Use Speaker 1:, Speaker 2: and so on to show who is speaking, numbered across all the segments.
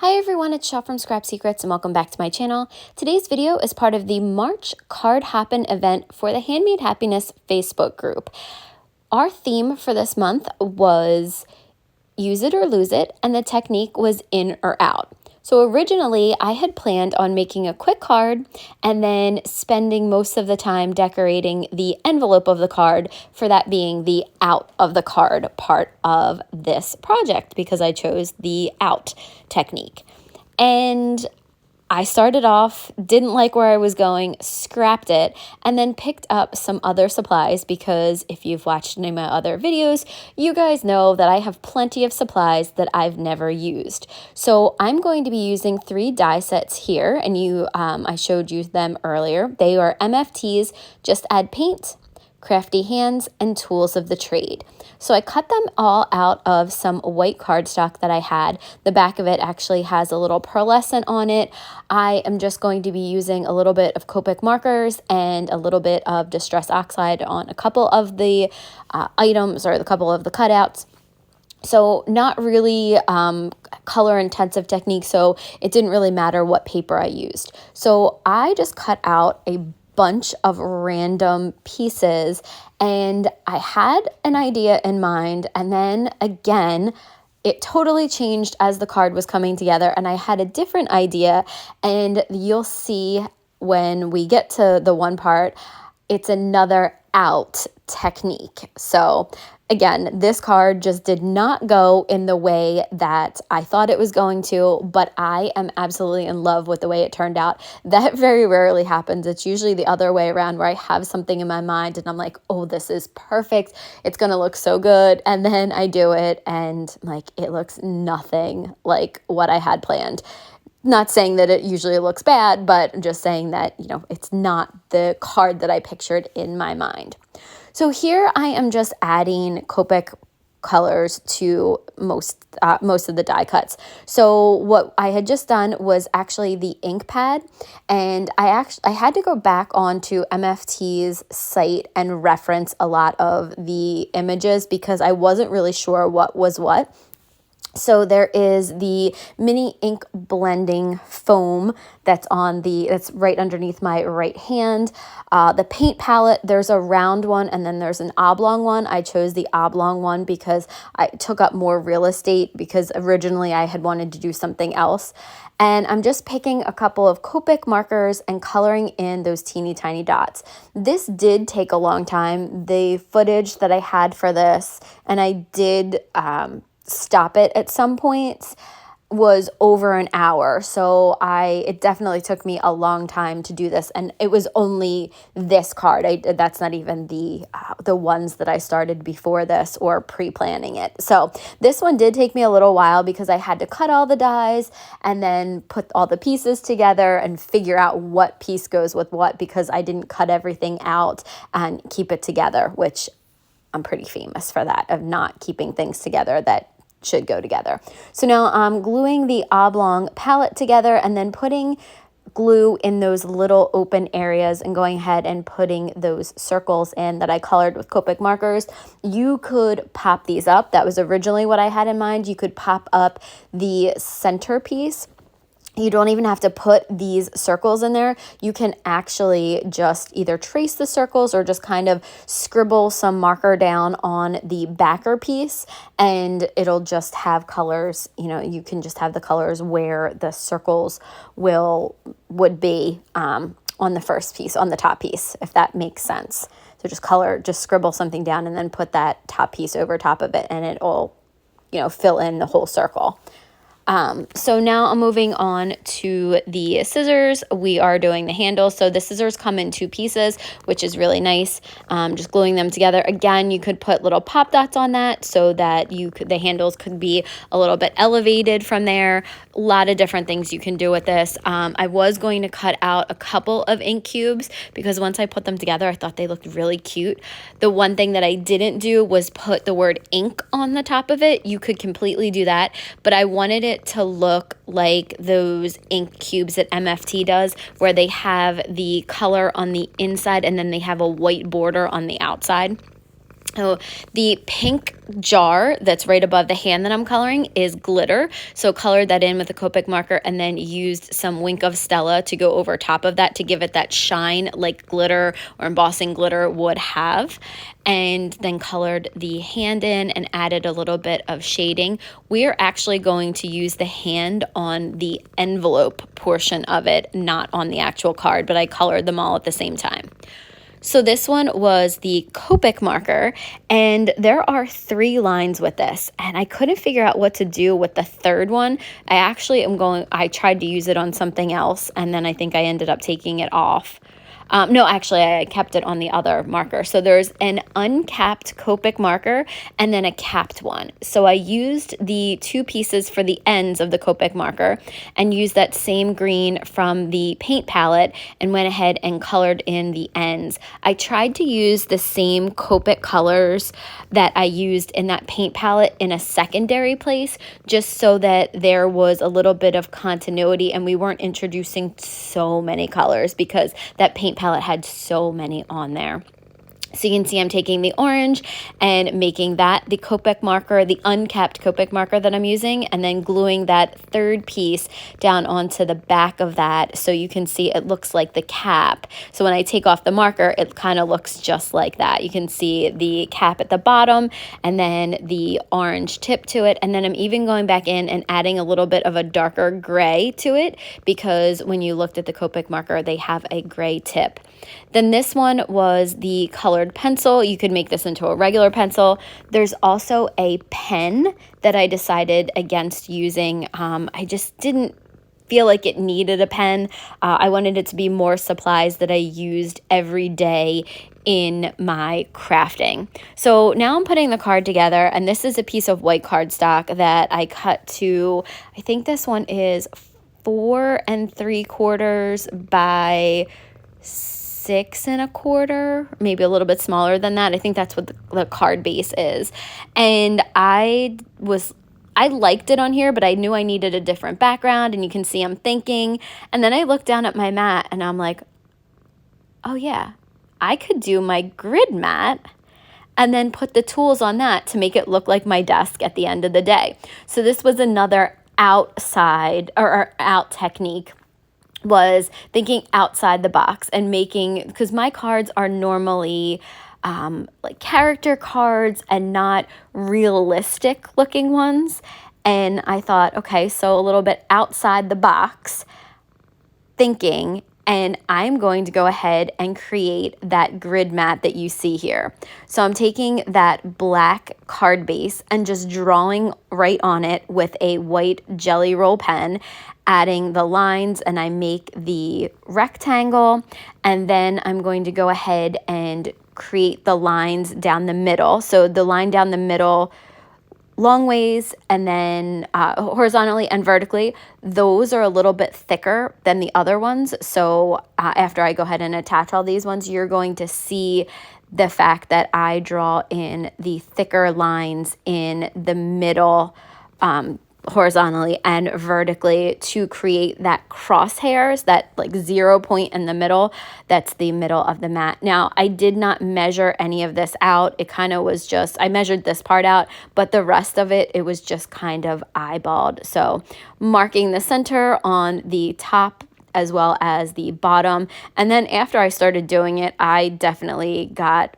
Speaker 1: Hi everyone, it's Shaw from Scrap Secrets and welcome back to my channel. Today's video is part of the March Card Happen event for the Handmade Happiness Facebook group. Our theme for this month was use it or lose it, and the technique was in or out. So originally I had planned on making a quick card and then spending most of the time decorating the envelope of the card, for that being the out of the card part of this project because I chose the out technique. And I started off, didn't like where I was going, scrapped it, and then picked up some other supplies because if you've watched any of my other videos, you guys know that I have plenty of supplies that I've never used. So I'm going to be using 3 die sets here, and I showed you them earlier. They are MFTs, just add paint, crafty hands, and tools of the trade. So I cut them all out of some white cardstock that I had. The back of it actually has a little pearlescent on it. I am just going to be using a little bit of Copic markers and a little bit of Distress Oxide on a couple of the items or a couple of the cutouts. So not really color intensive technique, so it didn't really matter what paper I used. So I just cut out a bunch of random pieces, and I had an idea in mind, and then again it totally changed as the card was coming together and I had a different idea, and you'll see when we get to the one part, it's another out technique. So again, this card just did not go in the way that I thought it was going to, but I am absolutely in love with the way it turned out. That very rarely happens. It's usually the other way around where I have something in my mind and I'm like, oh, this is perfect. It's going to look so good. And then I do it and like it looks nothing like what I had planned. Not saying that it usually looks bad, but just saying that, it's not the card that I pictured in my mind. So here I am just adding Copic colors to most of the die cuts. So what I had just done was actually the ink pad, and I had to go back onto MFT's site and reference a lot of the images because I wasn't really sure what was what. So there is the mini ink blending foam that's right underneath my right hand. The paint palette, there's a round one and then there's an oblong one. I chose the oblong one because I took up more real estate because originally I had wanted to do something else. And I'm just picking a couple of Copic markers and coloring in those teeny tiny dots. This did take a long time. The footage that I had for this, and I did stop it at some points, was over an hour. So it definitely took me a long time to do this, and it was only this card. That's not even the ones that I started before this or pre-planning it. So this one did take me a little while because I had to cut all the dies and then put all the pieces together and figure out what piece goes with what because I didn't cut everything out and keep it together, which I'm pretty famous for that, of not keeping things together that should go together. So now I'm gluing the oblong palette together and then putting glue in those little open areas and going ahead and putting those circles in that I colored with Copic markers. You could pop these up. That was originally what I had in mind. You could pop up the centerpiece. You don't even have to put these circles in there. You can actually just either trace the circles or just kind of scribble some marker down on the backer piece and it'll just have colors. You can just have the colors where the circles would be on the first piece, on the top piece, if that makes sense. So just scribble something down and then put that top piece over top of it and it'll, fill in the whole circle. So now I'm moving on to the scissors. We are doing the handles. So the scissors come in 2 pieces, which is really nice. Just gluing them together. Again, you could put little pop dots on that so that the handles could be a little bit elevated from there. A lot of different things you can do with this. I was going to cut out a couple of ink cubes because once I put them together, I thought they looked really cute. The one thing that I didn't do was put the word ink on the top of it. You could completely do that, but I wanted it to look like those ink cubes that MFT does, where they have the color on the inside and then they have a white border on the outside. So the pink jar that's right above the hand that I'm coloring is glitter. So colored that in with a Copic marker and then used some Wink of Stella to go over top of that to give it that shine like glitter or embossing glitter would have. And then colored the hand in and added a little bit of shading. We are actually going to use the hand on the envelope portion of it, not on the actual card, but I colored them all at the same time. So this one was the Copic marker, and there are 3 lines with this, and I couldn't figure out what to do with the third one. I tried to use it on something else, and then I think I ended up taking it off. No, actually, I kept it on the other marker. So there's an uncapped Copic marker and then a capped one. So I used the 2 pieces for the ends of the Copic marker and used that same green from the paint palette and went ahead and colored in the ends. I tried to use the same Copic colors that I used in that paint palette in a secondary place, just so that there was a little bit of continuity and we weren't introducing so many colors, because that paint palette had so many on there. So you can see I'm taking the orange and making that the Copic marker, the uncapped Copic marker that I'm using, and then gluing that third piece down onto the back of that so you can see it looks like the cap. So when I take off the marker, it kind of looks just like that. You can see the cap at the bottom and then the orange tip to it. And then I'm even going back in and adding a little bit of a darker gray to it, because when you looked at the Copic marker, they have a gray tip. Then this one was the colored pencil. You could make this into a regular pencil. There's also a pen that I decided against using. I just didn't feel like it needed a pen. I wanted it to be more supplies that I used every day in my crafting. So now I'm putting the card together, and this is a piece of white cardstock that I cut to, I think this one is 4 3/4 by 6 1/4, maybe a little bit smaller than that. I think that's what the card base is. And I liked it on here, but I knew I needed a different background, and you can see I'm thinking. And then I looked down at my mat and I'm like, oh yeah, I could do my grid mat and then put the tools on that to make it look like my desk at the end of the day. So this was another outside or out technique, was thinking outside the box and making, because my cards are normally like character cards and not realistic looking ones. And I thought, okay, so a little bit outside the box thinking, and I'm going to go ahead and create that grid mat that you see here. So I'm taking that black card base and just drawing right on it with a white jelly roll pen, adding the lines, and I make the rectangle, and then I'm going to go ahead and create the lines down the middle. So the line down the middle long ways and then horizontally and vertically, those are a little bit thicker than the other ones. So after I go ahead and attach all these ones, you're going to see the fact that I draw in the thicker lines in the middle, horizontally and vertically, to create that crosshairs, that like 0 point in the middle. That's the middle of the mat. Now, I did not measure any of this out. It kind of was just, I measured this part out, but the rest of it, it was just kind of eyeballed. So marking the center on the top as well as the bottom. And then after I started doing it, I definitely got,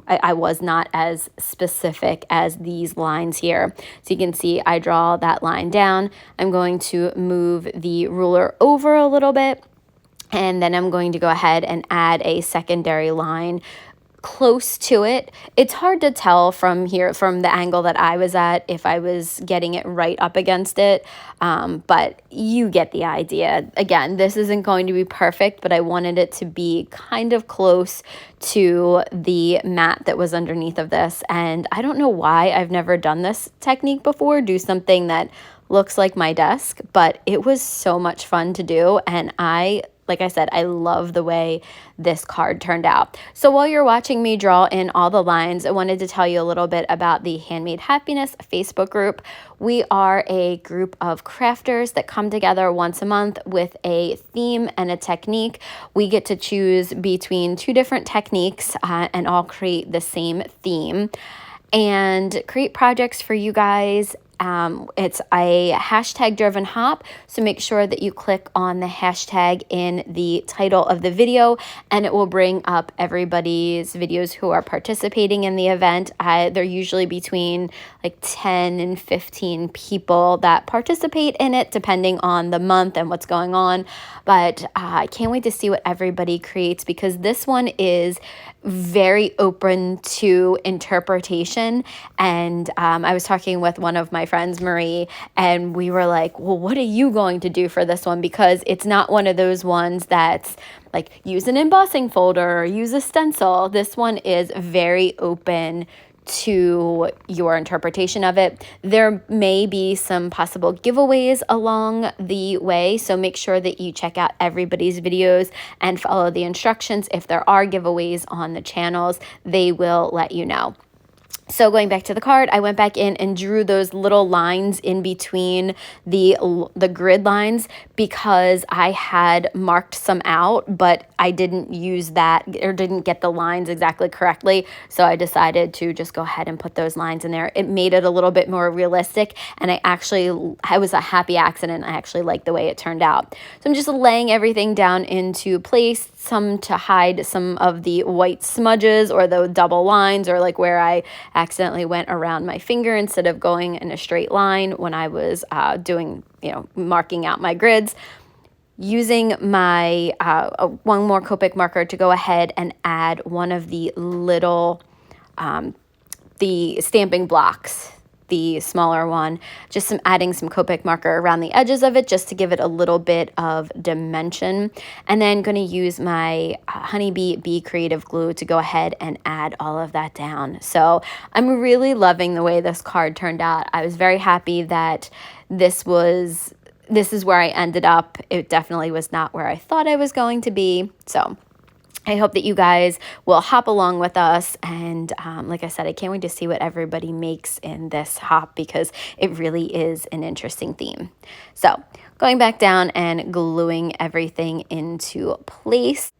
Speaker 1: I was not as specific as these lines here. So you can see I draw that line down. I'm going to move the ruler over a little bit, and then I'm going to go ahead and add a secondary line close to it. It's hard to tell from here, from the angle that I was at, if I was getting it right up against it, but you get the idea. Again, this isn't going to be perfect, but I wanted it to be kind of close to the mat that was underneath of this. And I don't know why I've never done this technique before, do something that looks like my desk, but it was so much fun to do, and I like I said, I love the way this card turned out. So while you're watching me draw in all the lines, I wanted to tell you a little bit about the Handmade Happiness Facebook group. We are a group of crafters that come together once a month with a theme and a technique. We get to choose between 2 different techniques and all create the same theme and create projects for you guys. It's a hashtag driven hop, so make sure that you click on the hashtag in the title of the video and it will bring up everybody's videos who are participating in the event. They're usually between like 10 and 15 people that participate in it depending on the month and what's going on, but I can't wait to see what everybody creates because this one is very open to interpretation. And I was talking with one of my friends, Marie, and we were like, well, what are you going to do for this one? Because it's not one of those ones that's like use an embossing folder or use a stencil. This one is very open to your interpretation of it. There may be some possible giveaways along the way, so make sure that you check out everybody's videos and follow the instructions. If there are giveaways on the channels, they will let you know. So going back to the card, I went back in and drew those little lines in between the grid lines because I had marked some out, but I didn't use that or didn't get the lines exactly correctly. So I decided to just go ahead and put those lines in there. It made it a little bit more realistic, and I was a happy accident. I actually liked the way it turned out. So I'm just laying everything down into place, some to hide some of the white smudges or the double lines, or like where I accidentally went around my finger instead of going in a straight line when I was marking out my grids. Using my one more Copic marker to go ahead and add one of the little the stamping blocks, the smaller one, just adding some Copic marker around the edges of it just to give it a little bit of dimension. And then going to use my Honeybee Bee Creative Glue to go ahead and add all of that down. So I'm really loving the way this card turned out. I was very happy that this is where I ended up. It definitely was not where I thought I was going to be. So I hope that you guys will hop along with us. And like I said, I can't wait to see what everybody makes in this hop because it really is an interesting theme. So going back down and gluing everything into place.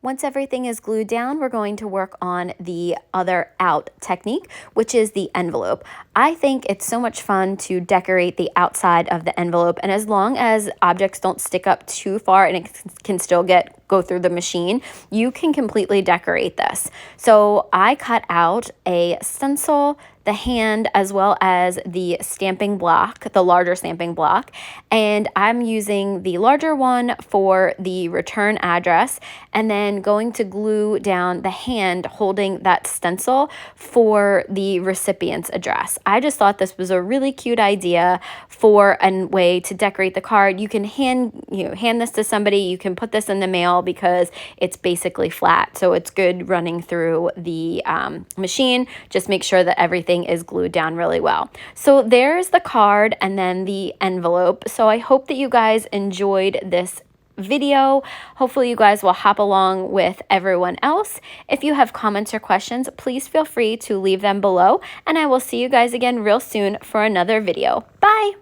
Speaker 1: Once everything is glued down, we're going to work on the other out technique, which is the envelope. I think it's so much fun to decorate the outside of the envelope, and as long as objects don't stick up too far and it can still go through the machine, you can completely decorate this. So I cut out a stencil, the hand, as well as the stamping block, the larger stamping block. And I'm using the larger one for the return address and then going to glue down the hand holding that stencil for the recipient's address. I just thought this was a really cute idea for a way to decorate the card. You can hand this to somebody. You can put this in the mail because it's basically flat. So it's good running through the machine. Just make sure that everything is glued down really well. So there's the card and then the envelope. So I hope that you guys enjoyed this video. Hopefully you guys will hop along with everyone else. If you have comments or questions, please feel free to leave them below, and I will see you guys again real soon for another video. Bye!